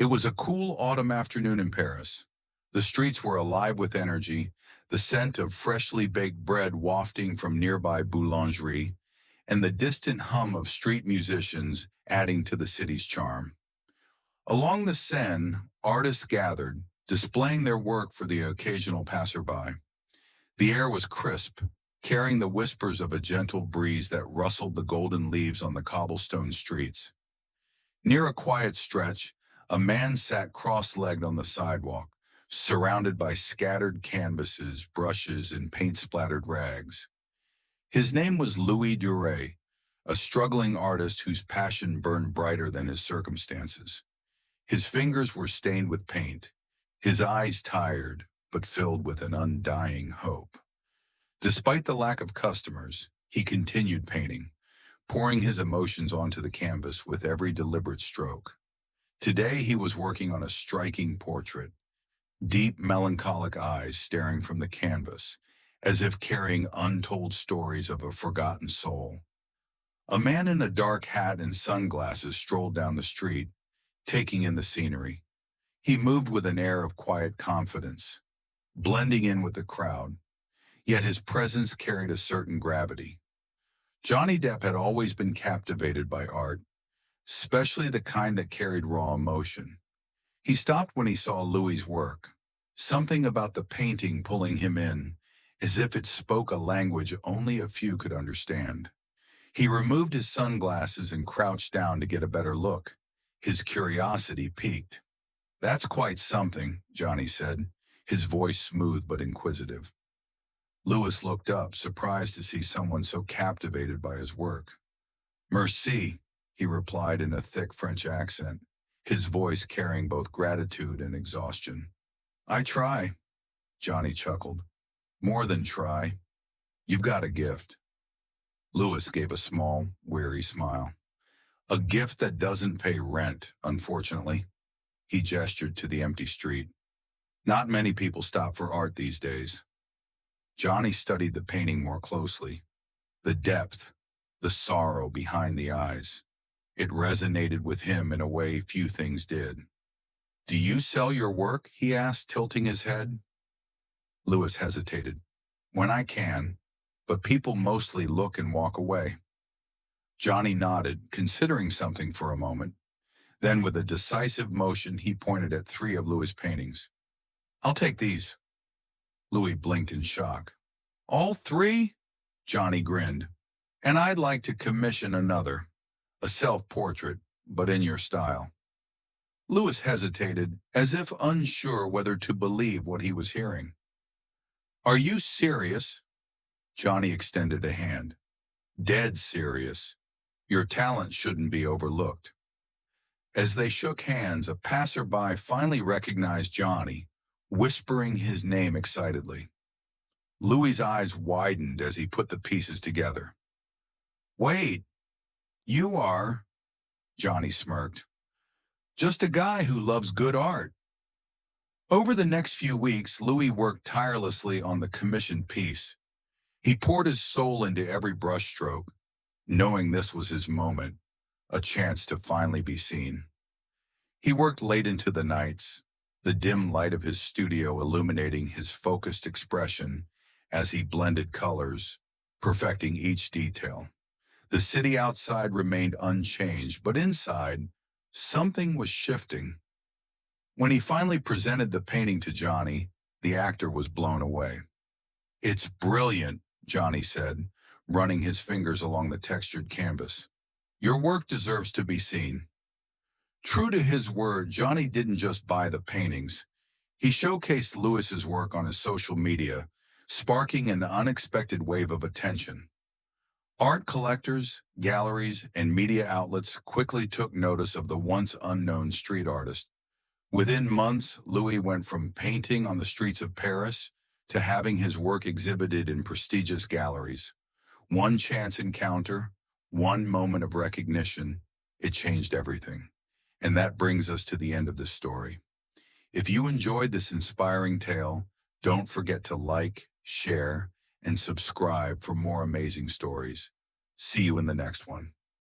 It was a cool autumn afternoon in Paris. The streets were alive with energy, the scent of freshly baked bread wafting from nearby boulangerie, and the distant hum of street musicians adding to the city's charm. Along the Seine, artists gathered, displaying their work for the occasional passerby. The air was crisp, carrying the whispers of a gentle breeze that rustled the golden leaves on the cobblestone streets. Near a quiet stretch, a man sat cross-legged on the sidewalk, surrounded by scattered canvases, brushes, and paint-splattered rags. His name was Louis Duret, a struggling artist whose passion burned brighter than his circumstances. His fingers were stained with paint, his eyes tired, but filled with an undying hope. Despite the lack of customers, he continued painting, pouring his emotions onto the canvas with every deliberate stroke. Today he was working on a striking portrait, deep melancholic eyes staring from the canvas, as if carrying untold stories of a forgotten soul. A man in a dark hat and sunglasses strolled down the street, taking in the scenery. He moved with an air of quiet confidence, blending in with the crowd, yet his presence carried a certain gravity. Johnny Depp had always been captivated by art, especially the kind that carried raw emotion. He stopped when he saw Louis's work, something about the painting pulling him in, as if it spoke a language only a few could understand. He removed his sunglasses and crouched down to get a better look. His curiosity piqued. "That's quite something," Johnny said, his voice smooth but inquisitive. Louis looked up, surprised to see someone so captivated by his work. "Merci," he replied in a thick French accent, his voice carrying both gratitude and exhaustion. "I try," Johnny chuckled. "More than try. You've got a gift." Louis gave a small, weary smile. "A gift that doesn't pay rent, unfortunately." He gestured to the empty street. "Not many people stop for art these days." Johnny studied the painting more closely. The depth, the sorrow behind the eyes. It resonated with him in a way few things did. "Do you sell your work?" he asked, tilting his head. Louis hesitated. "When I can, but people mostly look and walk away." Johnny nodded, considering something for a moment. Then, with a decisive motion, he pointed at 3 of Louis' paintings. "I'll take these." Louis blinked in shock. "All 3?" Johnny grinned. "And I'd like to commission another. A self-portrait, but in your style." Louis hesitated, as if unsure whether to believe what he was hearing. "Are you serious?" Johnny extended a hand. "Dead serious. Your talent shouldn't be overlooked." As they shook hands, a passerby finally recognized Johnny, whispering his name excitedly. Louis's eyes widened as he put the pieces together. "Wait, you are—" Johnny smirked. "Just a guy who loves good art." Over the next few weeks, Louis worked tirelessly on the commissioned piece. He poured his soul into every brushstroke, knowing this was his moment, a chance to finally be seen. He worked late into the nights, the dim light of his studio illuminating his focused expression as he blended colors, perfecting each detail. The city outside remained unchanged, but inside, something was shifting. When he finally presented the painting to Johnny, the actor was blown away. "It's brilliant," Johnny said, running his fingers along the textured canvas. "Your work deserves to be seen." True to his word, Johnny didn't just buy the paintings. He showcased Louis's work on his social media, sparking an unexpected wave of attention. Art collectors, galleries, and media outlets quickly took notice of the once unknown street artist. Within months, Louis went from painting on the streets of Paris to having his work exhibited in prestigious galleries. One chance encounter, one moment of recognition, it changed everything. And that brings us to the end of this story. If you enjoyed this inspiring tale, don't forget to like, share, and subscribe for more amazing stories. See you in the next one.